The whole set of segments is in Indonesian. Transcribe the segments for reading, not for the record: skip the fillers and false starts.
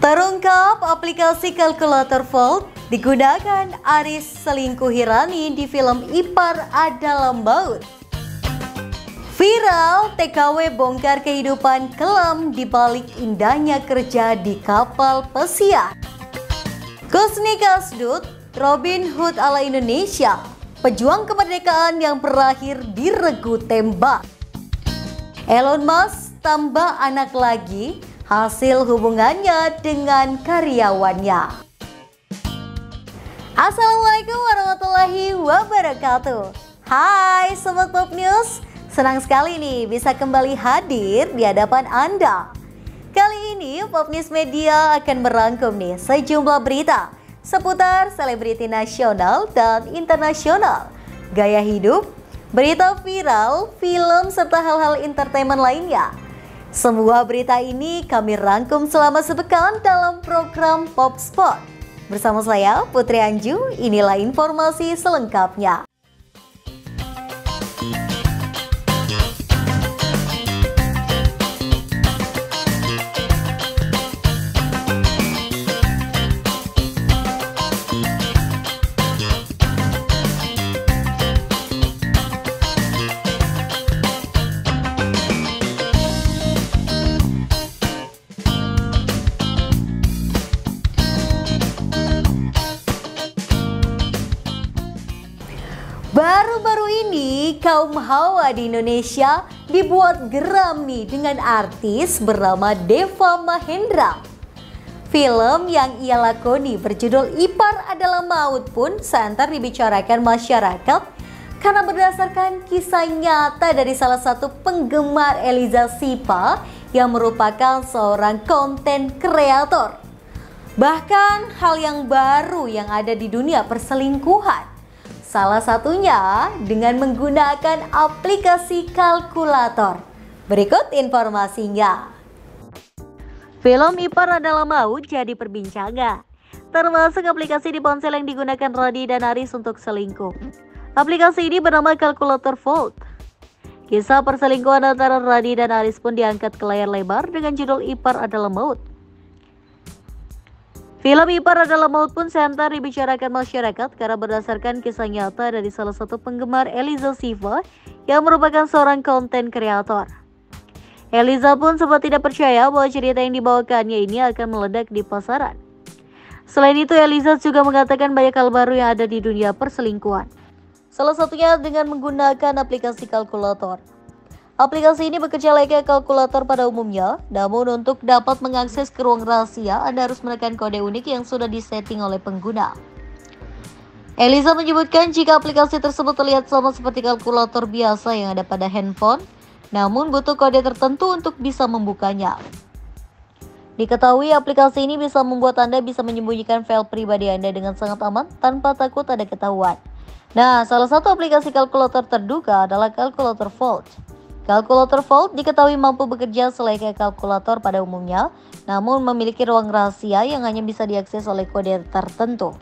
Terungkap aplikasi kalkulator Volt digunakan Aris selingkuhi Rani di film Ipar Adalah Maut. Viral, TKW bongkar kehidupan kelam di balik indahnya kerja di kapal pesiar. Kusni Kasdut, Robin Hood ala Indonesia, pejuang kemerdekaan yang berakhir diregu tembak. Elon Musk tambah anak lagi, hasil hubungannya dengan karyawannya. Assalamualaikum warahmatullahi wabarakatuh. Hai Sobat Pop News, senang sekali nih bisa kembali hadir di hadapan Anda. Kali ini Pop News Media akan merangkum nih sejumlah berita seputar selebriti nasional dan internasional, gaya hidup, berita viral, film, serta hal-hal entertainment lainnya. Semua berita ini kami rangkum selama sepekan dalam program Pop Spot. Bersama saya Putri Anju, inilah informasi selengkapnya. Baru-baru ini kaum hawa di Indonesia dibuat geram nih dengan artis bernama Deva Mahendra. Film yang ia lakoni berjudul Ipar Adalah Maut pun santer dibicarakan masyarakat karena berdasarkan kisah nyata dari salah satu penggemar Eliza Sipa yang merupakan seorang konten kreator. Bahkan hal yang baru yang ada di dunia perselingkuhan. Salah satunya dengan menggunakan aplikasi kalkulator. Berikut informasinya. Film Ipar Adalah Maut jadi perbincangan, termasuk aplikasi di ponsel yang digunakan Rani dan Aris untuk selingkuh. Aplikasi ini bernama kalkulator Volt. Kisah perselingkuhan antara Rani dan Aris pun diangkat ke layar lebar dengan judul Ipar Adalah Maut. Film Ipar Adalah Maut pun santer dibicarakan masyarakat karena berdasarkan kisah nyata dari salah satu penggemar Eliza Siva yang merupakan seorang konten kreator. Eliza pun sempat tidak percaya bahwa cerita yang dibawakannya ini akan meledak di pasaran. Selain itu, Eliza juga mengatakan banyak hal baru yang ada di dunia perselingkuhan. Salah satunya dengan menggunakan aplikasi kalkulator. Aplikasi ini bekerja layaknya kalkulator pada umumnya, namun untuk dapat mengakses ke ruang rahasia, Anda harus menekan kode unik yang sudah disetting oleh pengguna. Eliza menyebutkan jika aplikasi tersebut terlihat sama seperti kalkulator biasa yang ada pada handphone, namun butuh kode tertentu untuk bisa membukanya. Diketahui aplikasi ini bisa membuat Anda bisa menyembunyikan file pribadi Anda dengan sangat aman tanpa takut ada ketahuan. Nah, salah satu aplikasi kalkulator terduga adalah kalkulator Volt. Kalkulator Volt diketahui mampu bekerja selayaknya kalkulator pada umumnya, namun memiliki ruang rahasia yang hanya bisa diakses oleh kode tertentu.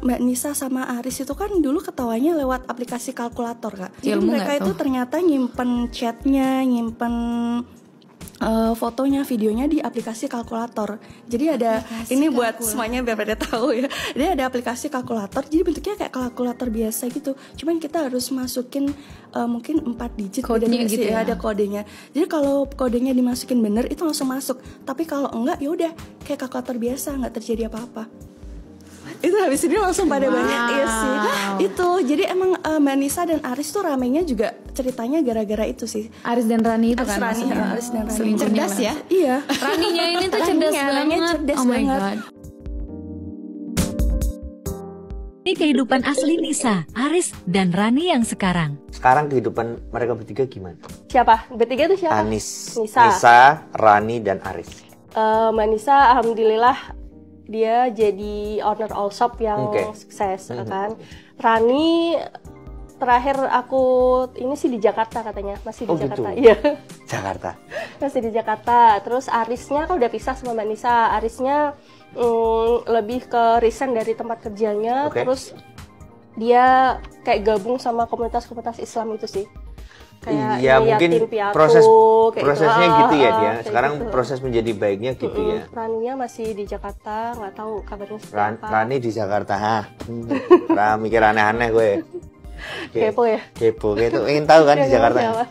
Mbak Nisa sama Aris itu kan dulu ketawanya lewat aplikasi kalkulator, Kak. Jadi mereka itu ternyata nyimpen chatnya, nyimpen fotonya, videonya di aplikasi kalkulator. Jadi ada ini buat semuanya biar pada tahu ya. Jadi ada aplikasi kalkulator. Jadi bentuknya kayak kalkulator biasa gitu. Cuman kita harus masukin mungkin 4 digit kodenya gitu ya. Ada kodenya. Jadi kalau kodenya dimasukin bener itu langsung masuk. Tapi kalau enggak ya udah kayak kalkulator biasa, nggak terjadi apa-apa. Itu habis ini langsung pada banyak iya sih. Itu jadi emang Mbak Nisa dan Aris tuh ramenya juga ceritanya gara-gara itu sih. Aris dan Rani itu kan Rani, Aris dan Rani. Cerdas ya? Iya. Raninya ini tuh cerdas banget. Oh my god. Ini kehidupan asli Nisa, Aris, dan Rani yang sekarang. Sekarang kehidupan mereka bertiga gimana? Siapa? Bertiga tuh siapa? Nisa, Rani, dan Aris. Mbak Nisa alhamdulillah dia jadi owner all shop yang sukses kan. Rani terakhir aku ini sih di Jakarta katanya, masih di Jakarta. Iya. Jakarta. Masih di Jakarta. Terus Arisnya kan udah pisah sama Mbak Nisa. Arisnya lebih ke resign dari tempat kerjanya, terus dia kayak gabung sama komunitas-komunitas Islam itu sih. kayak iya mungkin yatim piatu, prosesnya gitu ya dia. kayak Sekarang gitu. proses menjadi baiknya gitu ya. Raninya masih di Jakarta, nggak tahu kabarnya seperti apa. Rani di Jakarta, mikir aneh-aneh gue. Kepo ya? Kepo, gitu. Ingin tahu kan di Jakarta? Siapa?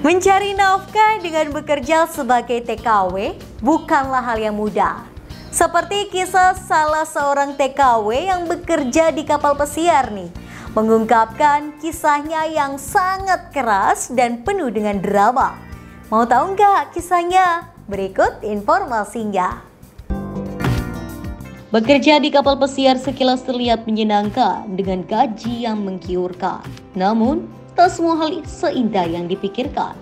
Mencari nafkah dengan bekerja sebagai TKW bukanlah hal yang mudah. Seperti kisah salah seorang TKW yang bekerja di kapal pesiar nih, mengungkapkan kisahnya yang sangat keras dan penuh dengan drama. Mau tahu nggak kisahnya? Berikut informasinya. Bekerja di kapal pesiar sekilas terlihat menyenangkan dengan gaji yang menggiurkan. Namun, tak semua hal seindah yang dipikirkan.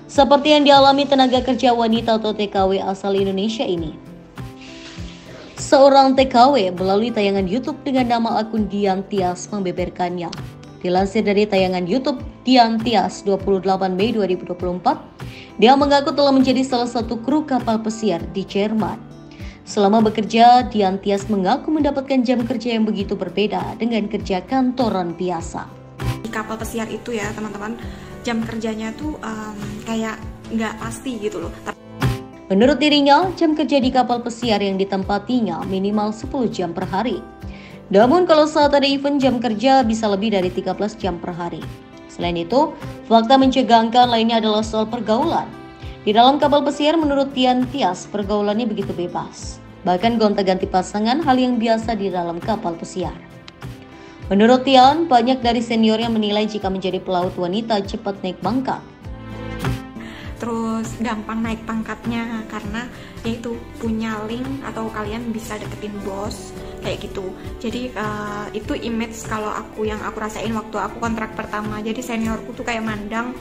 Seperti yang dialami tenaga kerja wanita atau TKW asal Indonesia ini. Seorang TKW melalui tayangan YouTube dengan nama akun Dian Tias membeberkannya. Dilansir dari tayangan YouTube Dian Tias 28 Mei 2024, dia mengaku telah menjadi salah satu kru kapal pesiar di Jerman. Selama bekerja, Dian Tias mengaku mendapatkan jam kerja yang begitu berbeda dengan kerja kantoran biasa. Di kapal pesiar itu ya teman-teman, jam kerjanya tuh kayak nggak pasti gitu loh. Menurut dirinya, jam kerja di kapal pesiar yang ditempatinya minimal 10 jam per hari. Namun kalau saat ada event, jam kerja bisa lebih dari 13 jam per hari. Selain itu, fakta mencegangkan lainnya adalah soal pergaulan. Di dalam kapal pesiar menurut Dian Tias, pergaulannya begitu bebas. Bahkan gonta-ganti pasangan hal yang biasa di dalam kapal pesiar. Menurut Tian, banyak dari seniornya menilai jika menjadi pelaut wanita cepat naik pangkat. Terus gampang naik pangkatnya karena yaitu punya link atau kalian bisa deketin bos kayak gitu. Jadi itu image kalau yang aku rasain waktu aku kontrak pertama. Jadi seniorku tuh kayak mandang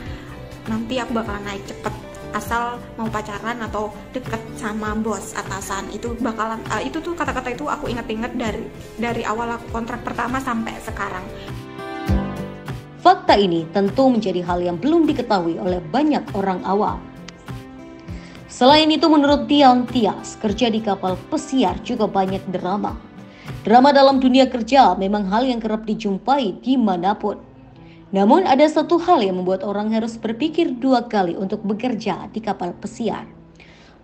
nanti aku bakalan naik cepet asal mau pacaran atau deket sama bos atasan. Itu bakalan itu tuh kata-kata itu aku inget-inget dari awal aku kontrak pertama sampai sekarang. Fakta ini tentu menjadi hal yang belum diketahui oleh banyak orang awam. Selain itu menurut Dian Tias, kerja di kapal pesiar juga banyak drama. Drama dalam dunia kerja memang hal yang kerap dijumpai dimanapun. Namun ada satu hal yang membuat orang harus berpikir dua kali untuk bekerja di kapal pesiar.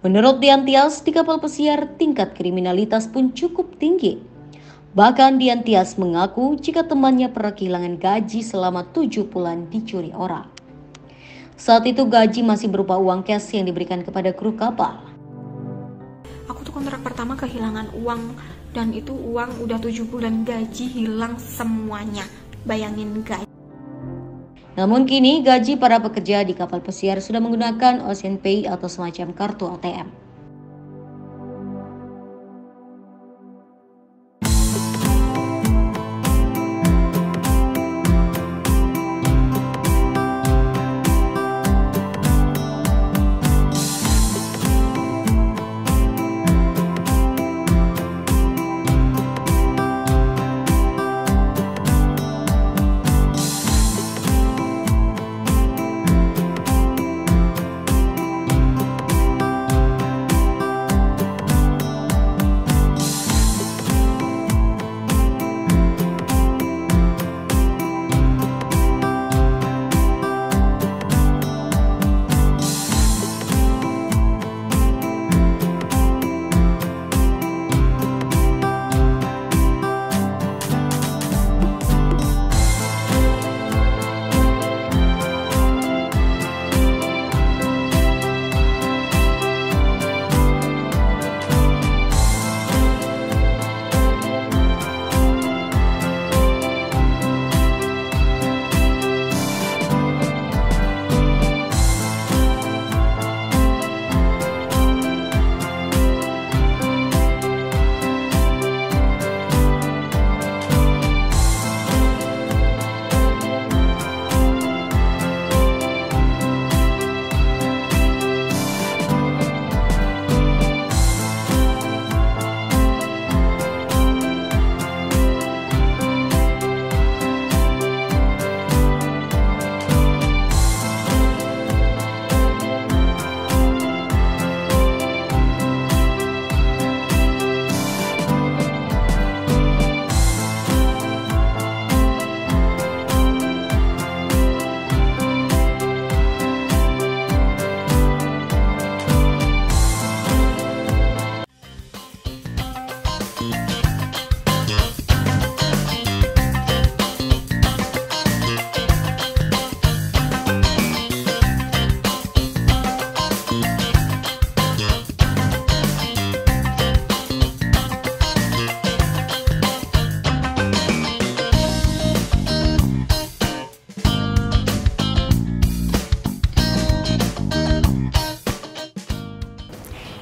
Menurut Dian Tias, di kapal pesiar tingkat kriminalitas pun cukup tinggi. Bahkan Dian Tias mengaku jika temannya pernah kehilangan gaji selama 7 bulan dicuri orang. Saat itu gaji masih berupa uang cash yang diberikan kepada kru kapal. Aku tuh kontrak pertama kehilangan uang dan itu uang udah 7 bulan gaji hilang semuanya. Bayangin guys. Namun kini gaji para pekerja di kapal pesiar sudah menggunakan Ocean Pay atau semacam kartu ATM.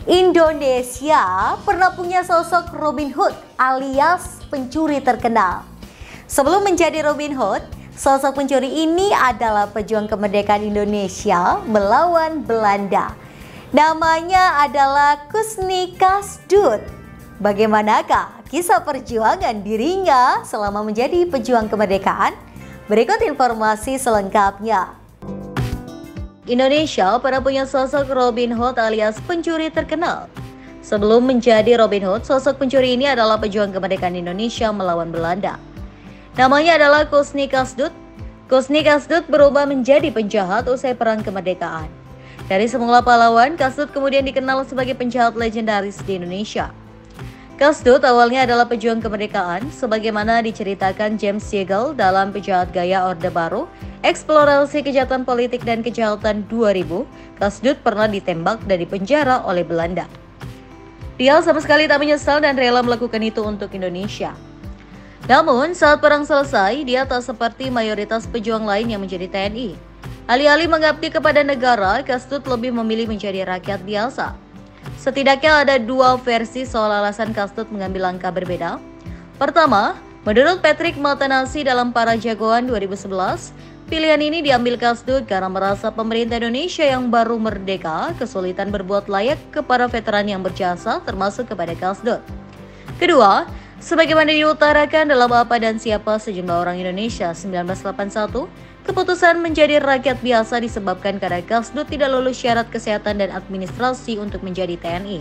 Indonesia pernah punya sosok Robin Hood alias pencuri terkenal. Sebelum menjadi Robin Hood, sosok pencuri ini adalah pejuang kemerdekaan Indonesia melawan Belanda. Namanya adalah Kusni Kasdut. Bagaimanakah kisah perjuangan dirinya selama menjadi pejuang kemerdekaan? Berikut informasi selengkapnya. Indonesia pernah punya sosok Robin Hood alias pencuri terkenal. Sebelum menjadi Robin Hood, sosok pencuri ini adalah pejuang kemerdekaan Indonesia melawan Belanda. Namanya adalah Kusni Kasdut. Kusni Kasdut berubah menjadi penjahat usai perang kemerdekaan. Dari semula pahlawan, Kasdut kemudian dikenal sebagai penjahat legendaris di Indonesia. Kasdut awalnya adalah pejuang kemerdekaan, sebagaimana diceritakan James Siegel dalam Penjahat Gaya Orde Baru, Eksplorasi Kejahatan Politik dan Kejahatan 2000, Kasdut pernah ditembak dan dipenjara oleh Belanda. Dia sama sekali tak menyesal dan rela melakukan itu untuk Indonesia. Namun, saat perang selesai, dia tak seperti mayoritas pejuang lain yang menjadi TNI. Alih-alih mengabdi kepada negara, Kasdut lebih memilih menjadi rakyat biasa. Setidaknya ada dua versi soal alasan Kasdut mengambil langkah berbeda. Pertama, menurut Patrick Matanasi dalam Para Jagoan 2011, pilihan ini diambil Kasdut karena merasa pemerintah Indonesia yang baru merdeka kesulitan berbuat layak kepada veteran yang berjasa, termasuk kepada Kasdut. Kedua, sebagaimana diutarakan dalam Apa dan Siapa Sejumlah Orang Indonesia 1981, keputusan menjadi rakyat biasa disebabkan karena Kasdut tidak lulus syarat kesehatan dan administrasi untuk menjadi TNI.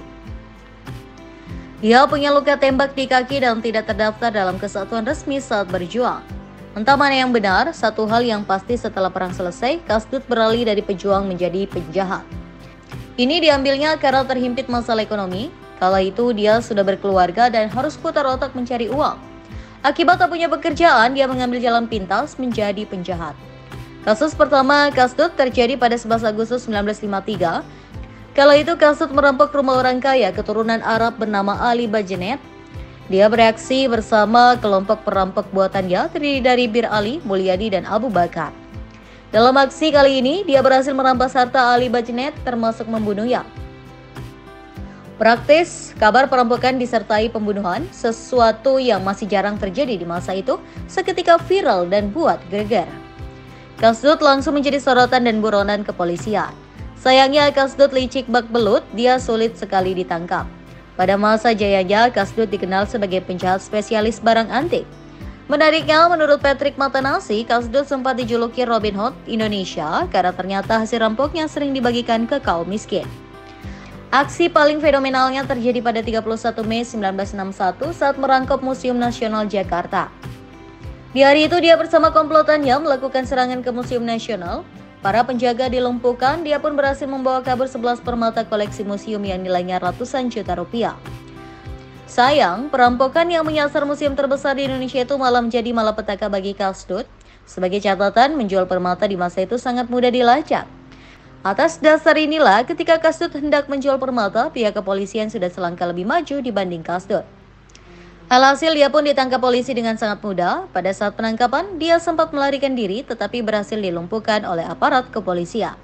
Dia punya luka tembak di kaki dan tidak terdaftar dalam kesatuan resmi saat berjuang. Entah mana yang benar, satu hal yang pasti setelah perang selesai, Kasdut beralih dari pejuang menjadi penjahat. Ini diambilnya karena terhimpit masalah ekonomi. Kala itu dia sudah berkeluarga dan harus putar otak mencari uang. Akibat tak punya pekerjaan, dia mengambil jalan pintas menjadi penjahat. Kasus pertama Kasdut terjadi pada 11 Agustus 1953. Kala itu Kasdut merampok rumah orang kaya keturunan Arab bernama Ali Bajenet. Dia bereaksi bersama kelompok perampok buatannya terdiri dari Bir Ali, Mulyadi, dan Abu Bakar. Dalam aksi kali ini, dia berhasil merampas harta Ali Bajenet termasuk membunuhnya. Praktis, kabar perampokan disertai pembunuhan, sesuatu yang masih jarang terjadi di masa itu, seketika viral dan buat geger. Kasdut langsung menjadi sorotan dan buronan kepolisian. Sayangnya Kasdut licik bak belut, dia sulit sekali ditangkap. Pada masa jayanya, Kasdut dikenal sebagai penjahat spesialis barang antik. Menariknya, menurut Patrick Matanasi, Kasdut sempat dijuluki Robin Hood Indonesia karena ternyata hasil rampoknya sering dibagikan ke kaum miskin. Aksi paling fenomenalnya terjadi pada 31 Mei 1961 saat merangkap Museum Nasional Jakarta. Di hari itu dia bersama komplotannya melakukan serangan ke Museum Nasional. Para penjaga dilumpuhkan, dia pun berhasil membawa kabur 11 permata koleksi museum yang nilainya ratusan juta rupiah. Sayang, perampokan yang menyasar museum terbesar di Indonesia itu malah menjadi malapetaka bagi Kasdut. Sebagai catatan, menjual permata di masa itu sangat mudah dilacak. Atas dasar inilah, ketika Kasdut hendak menjual permata, pihak kepolisian sudah selangkah lebih maju dibanding Kasdut. Alhasil dia pun ditangkap polisi dengan sangat mudah. Pada saat penangkapan, dia sempat melarikan diri tetapi berhasil dilumpuhkan oleh aparat kepolisian.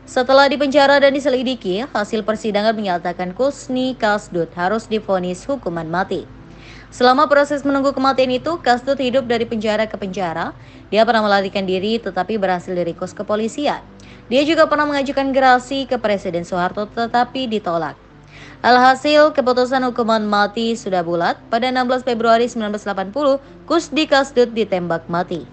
Setelah dipenjara dan diselidiki, hasil persidangan menyatakan Kusni Kasdut harus divonis hukuman mati. Selama proses menunggu kematian itu, Kasdut hidup dari penjara ke penjara. Dia pernah melarikan diri tetapi berhasil diringkus kepolisian. Dia juga pernah mengajukan gerasi ke Presiden Soeharto tetapi ditolak. Alhasil, keputusan hukuman mati sudah bulat. Pada 16 Februari 1980, Kusni Kasdut ditembak mati.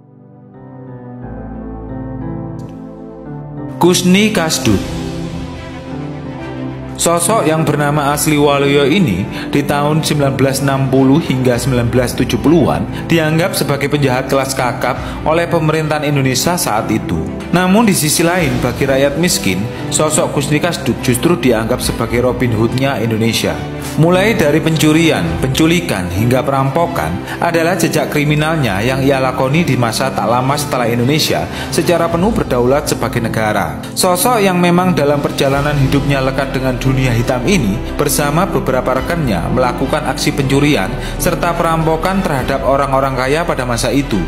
Kusni Kasdut. Sosok yang bernama Asli Waluyo ini di tahun 1960 hingga 1970-an dianggap sebagai penjahat kelas kakap oleh pemerintahan Indonesia saat itu. Namun di sisi lain, bagi rakyat miskin, sosok Kusni Kasdut justru dianggap sebagai Robin Hood-nya Indonesia. Mulai dari pencurian, penculikan, hingga perampokan adalah jejak kriminalnya yang ia lakoni di masa tak lama setelah Indonesia secara penuh berdaulat sebagai negara. Sosok yang memang dalam perjalanan hidupnya lekat dengan dunia hitam ini bersama beberapa rekannya melakukan aksi pencurian serta perampokan terhadap orang-orang kaya pada masa itu.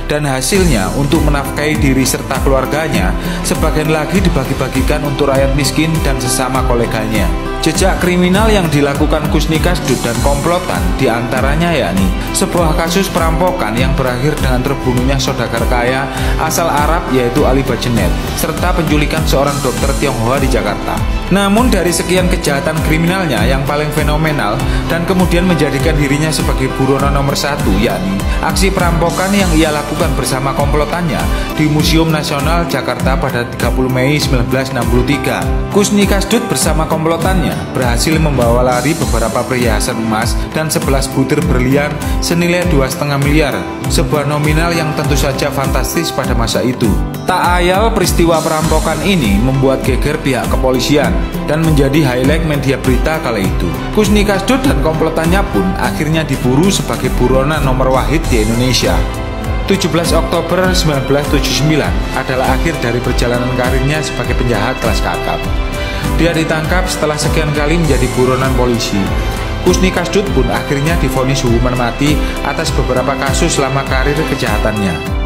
Dan hasilnya untuk menafkahi diri serta keluarganya, sebagian lagi dibagi-bagikan untuk rakyat miskin dan sesama koleganya. Jejak kriminal yang dilakukan Kusni Kasdut dan komplotan diantaranya yakni sebuah kasus perampokan yang berakhir dengan terbunuhnya saudagar kaya asal Arab yaitu Ali Bajenet, serta penculikan seorang dokter Tionghoa di Jakarta. Namun dari sekian kejahatan kriminalnya yang paling fenomenal dan kemudian menjadikan dirinya sebagai buronan nomor 1 yakni aksi perampokan yang ia lakukan bersama komplotannya di Museum Nasional Jakarta pada 30 Mei 1963. Kusni Kasdut bersama komplotannya berhasil membawa lari beberapa perhiasan emas dan 11 butir berlian senilai 2,5 miliar, sebuah nominal yang tentu saja fantastis pada masa itu. Tak ayal peristiwa perampokan ini membuat geger pihak kepolisian dan menjadi highlight media berita kala itu. Kusni Kasdut dan komplotannya pun akhirnya diburu sebagai buronan nomor wahid di Indonesia. 17 Oktober 1979 adalah akhir dari perjalanan karirnya sebagai penjahat kelas kakap. Dia ditangkap setelah sekian kali menjadi buronan polisi. Kusni Kasdut pun akhirnya divonis hukuman mati atas beberapa kasus selama karir kejahatannya.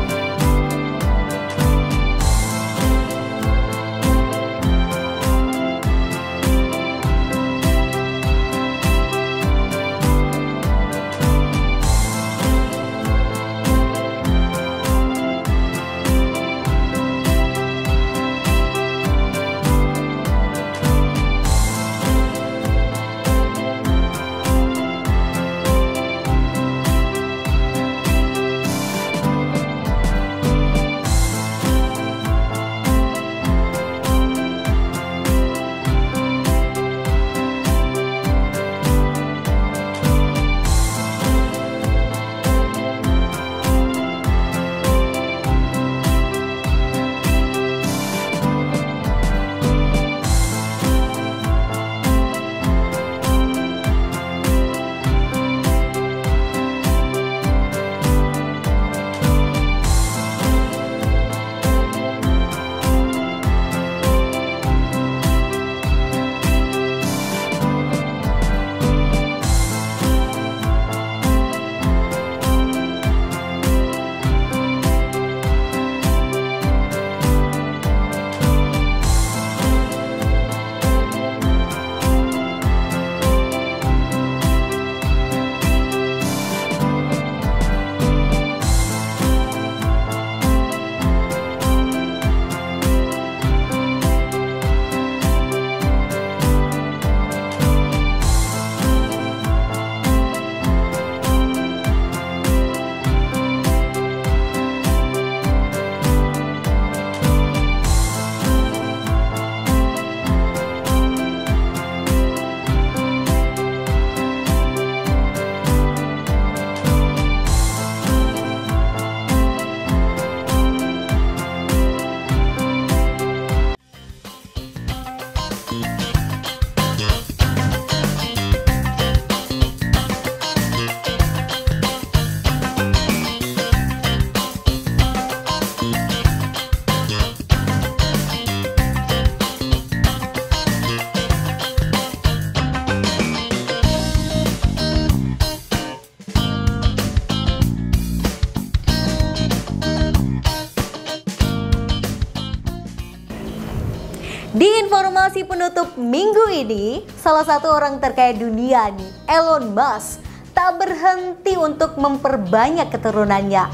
Di informasi penutup minggu ini, salah satu orang terkaya dunia nih, Elon Musk, tak berhenti untuk memperbanyak keturunannya.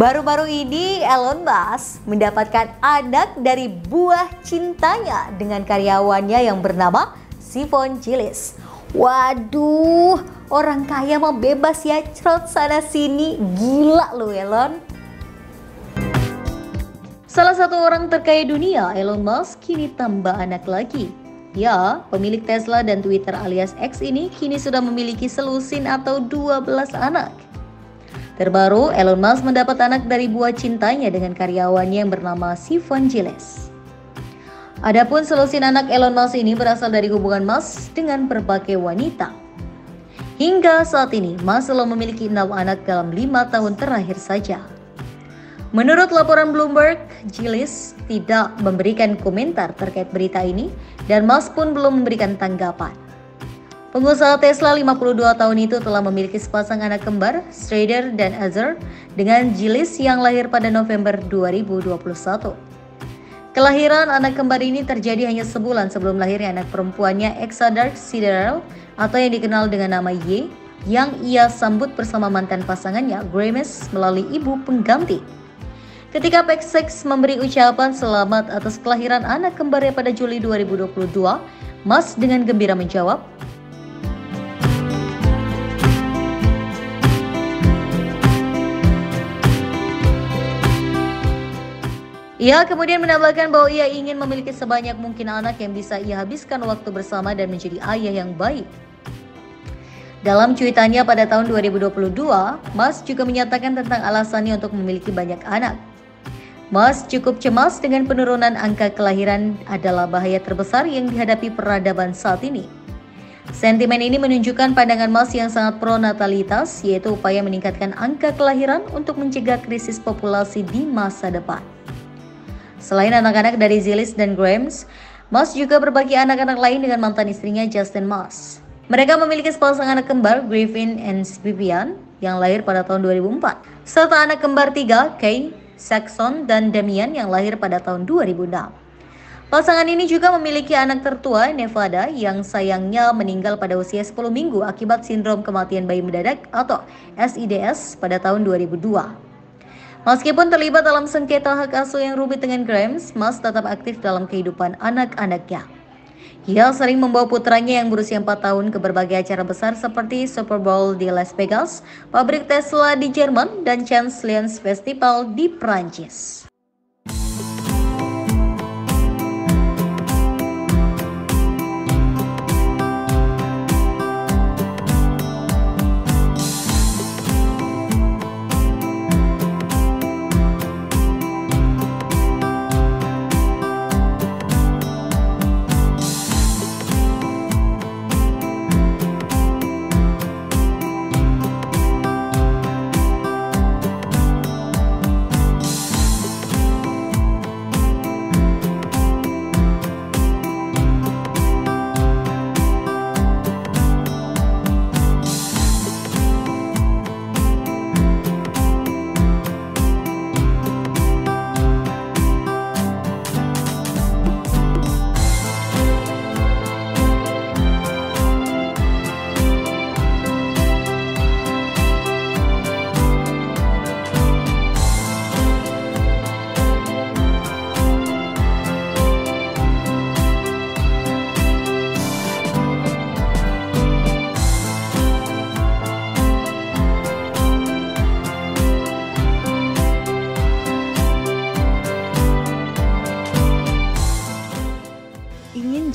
Baru-baru ini Elon Musk mendapatkan anak dari buah cintanya dengan karyawannya yang bernama Siphon Gillis. Waduh, orang kaya mau bebas ya, cerot sana sini, gila lo Elon. Salah satu orang terkaya dunia, Elon Musk, kini tambah anak lagi. Ya, pemilik Tesla dan Twitter alias X ini kini sudah memiliki selusin atau 12 anak. Terbaru, Elon Musk mendapat anak dari buah cintanya dengan karyawannya yang bernama Siphon Gillis. Adapun selusin anak Elon Musk ini berasal dari hubungan Musk dengan berbagai wanita. Hingga saat ini, Musk telah memiliki 6 anak dalam 5 tahun terakhir saja. Menurut laporan Bloomberg, Gillis tidak memberikan komentar terkait berita ini dan Musk pun belum memberikan tanggapan. Pengusaha Tesla 52 tahun itu telah memiliki sepasang anak kembar, Strider dan Azar, dengan Gillis yang lahir pada November 2021. Kelahiran anak kembar ini terjadi hanya sebulan sebelum lahirnya anak perempuannya Exadark Sidereal atau yang dikenal dengan nama Y, yang ia sambut bersama mantan pasangannya Grimes melalui ibu pengganti. Ketika Pexex memberi ucapan selamat atas kelahiran anak kembarnya pada Juli 2022, Musk dengan gembira menjawab, ia kemudian menambahkan bahwa ia ingin memiliki sebanyak mungkin anak yang bisa ia habiskan waktu bersama dan menjadi ayah yang baik. Dalam cuitannya pada tahun 2022, Musk juga menyatakan tentang alasannya untuk memiliki banyak anak. Musk cukup cemas dengan penurunan angka kelahiran adalah bahaya terbesar yang dihadapi peradaban saat ini. Sentimen ini menunjukkan pandangan Musk yang sangat pro-natalitas, yaitu upaya meningkatkan angka kelahiran untuk mencegah krisis populasi di masa depan. Selain anak-anak dari Gillis dan Grimes, Musk juga berbagi anak-anak lain dengan mantan istrinya Justin Musk. Mereka memiliki sepasang anak kembar, Griffin and Vivian, yang lahir pada tahun 2004, serta anak kembar 3, Kay, Saxon, dan Damian yang lahir pada tahun 2006. Pasangan ini juga memiliki anak tertua, Nevada, yang sayangnya meninggal pada usia 10 minggu akibat sindrom kematian bayi mendadak atau SIDS pada tahun 2002. Meskipun terlibat dalam sengketa hak asuh yang rumit dengan Grimes, Musk tetap aktif dalam kehidupan anak-anaknya. Ia sering membawa putranya yang berusia 4 tahun ke berbagai acara besar seperti Super Bowl di Las Vegas, pabrik Tesla di Jerman, dan Champs-Élysées Festival di Prancis.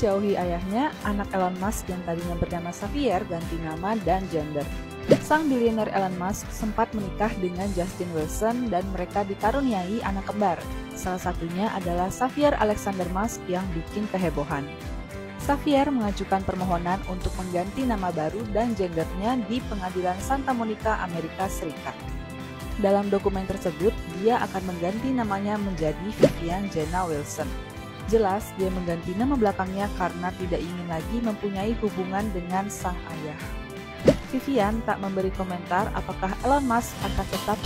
Menjauhi ayahnya, anak Elon Musk yang tadinya bernama Xavier ganti nama dan gender. Sang bilioner Elon Musk sempat menikah dengan Justin Wilson dan mereka dikaruniai anak kembar. Salah satunya adalah Xavier Alexander Musk yang bikin kehebohan. Xavier mengajukan permohonan untuk mengganti nama baru dan gendernya di Pengadilan Santa Monica, Amerika Serikat. Dalam dokumen tersebut, dia akan mengganti namanya menjadi Vivian Jenna Wilson. Jelas, dia mengganti nama belakangnya karena tidak ingin lagi mempunyai hubungan dengan sang ayah. Vivian tak memberi komentar apakah Elon Musk akan tetap.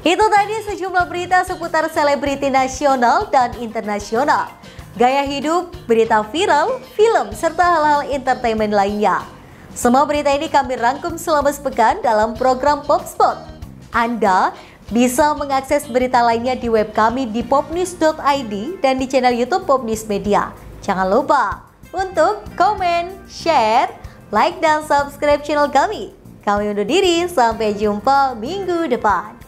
Itu tadi sejumlah berita seputar selebriti nasional dan internasional. gaya hidup, berita viral, film, serta hal-hal entertainment lainnya. Semua berita ini kami rangkum selama sepekan dalam program Popspot. Anda bisa mengakses berita lainnya di web kami di popnews.id dan di channel YouTube Popnews Media. Jangan lupa untuk komen, share, like, dan subscribe channel kami. Kami undur diri, sampai jumpa minggu depan.